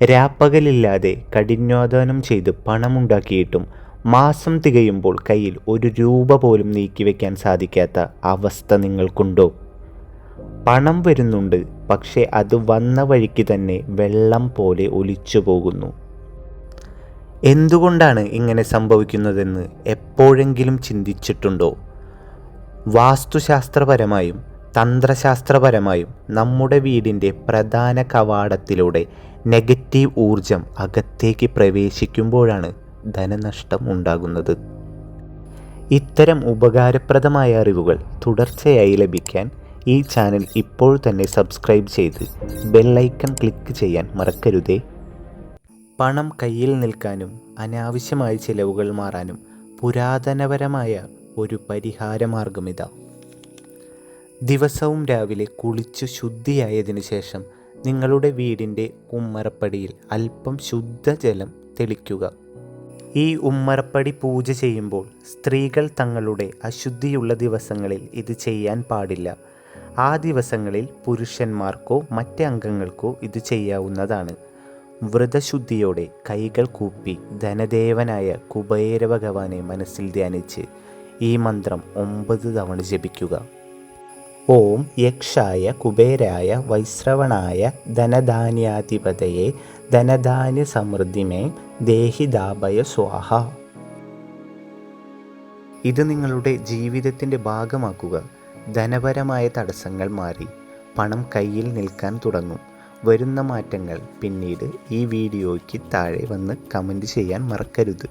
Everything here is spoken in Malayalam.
രാപ്പകലില്ലാതെ കഠിനാധ്വാനം ചെയ്ത് പണമുണ്ടാക്കിയിട്ടും മാസം തികയുമ്പോൾ കയ്യിൽ ഒരു രൂപ പോലും നീക്കിവെക്കാൻ സാധിക്കാത്ത അവസ്ഥ നിങ്ങൾക്കുണ്ടോ? പണം വരുന്നുണ്ട്, പക്ഷേ അത് വന്ന വഴിക്ക് തന്നെ വെള്ളം പോലെ ഒലിച്ചു പോകുന്നു. എന്തുകൊണ്ടാണ് ഇങ്ങനെ സംഭവിക്കുന്നതെന്ന് എപ്പോഴെങ്കിലും ചിന്തിച്ചിട്ടുണ്ടോ? വാസ്തുശാസ്ത്രപരമായും തന്ത്രശാസ്ത്രപരമായും നമ്മുടെ വീടിൻ്റെ പ്രധാന കവാടത്തിലൂടെ നെഗറ്റീവ് ഊർജം അകത്തേക്ക് പ്രവേശിക്കുമ്പോഴാണ് ധനനഷ്ടം ഉണ്ടാകുന്നത്. ഇത്തരം ഉപകാരപ്രദമായ അറിവുകൾ തുടർച്ചയായി ലഭിക്കാൻ ഈ ചാനൽ ഇപ്പോൾ തന്നെ സബ്സ്ക്രൈബ് ചെയ്ത് ബെല്ലൈക്കൺ ക്ലിക്ക് ചെയ്യാൻ മറക്കരുതേ. പണം കയ്യിൽ നിൽക്കാനും അനാവശ്യമായ ചിലവുകൾ മാറാനും പുരാതനപരമായ ഒരു പരിഹാരമാർഗമിതാ. ദിവസവും രാവിലെ കുളിച്ചു ശുദ്ധിയായതിനു ശേഷം നിങ്ങളുടെ വീടിൻ്റെ ഉമ്മറപ്പടിയിൽ അല്പം ശുദ്ധജലം തെളിക്കുക. ഈ ഉമ്മറപ്പടി പൂജ ചെയ്യുമ്പോൾ സ്ത്രീകൾ തങ്ങളുടെ അശുദ്ധിയുള്ള ദിവസങ്ങളിൽ ഇത് ചെയ്യാൻ പാടില്ല. ആ ദിവസങ്ങളിൽ പുരുഷന്മാർക്കോ മറ്റ് അംഗങ്ങൾക്കോ ഇത് ചെയ്യാവുന്നതാണ്. വ്രതശുദ്ധിയോടെ കൈകൾ കൂപ്പി ധനദേവനായ കുബേര ഭഗവാനെ മനസ്സിൽ ധ്യാനിച്ച് ഈ മന്ത്രം 9 തവണ ജപിക്കുക. ഓം യക്ഷായ കുബേരായ വൈശ്രവണായ ധനധാന്യാധിപതയെ ധനധാന്യ സമൃദ്ധിമേ ദേഹിദാഭയ സ്വാഹ. ഇത് നിങ്ങളുടെ ജീവിതത്തിൻ്റെ ഭാഗമാക്കുക. ധനപരമായ തടസ്സങ്ങൾ മാറി പണം കയ്യിൽ നിൽക്കാൻ തുടങ്ങും. വരുന്ന മാറ്റങ്ങൾ പിന്നീട് ഈ വീഡിയോയ്ക്ക് താഴെ വന്ന് കമൻറ്റ് ചെയ്യാൻ മറക്കരുത്.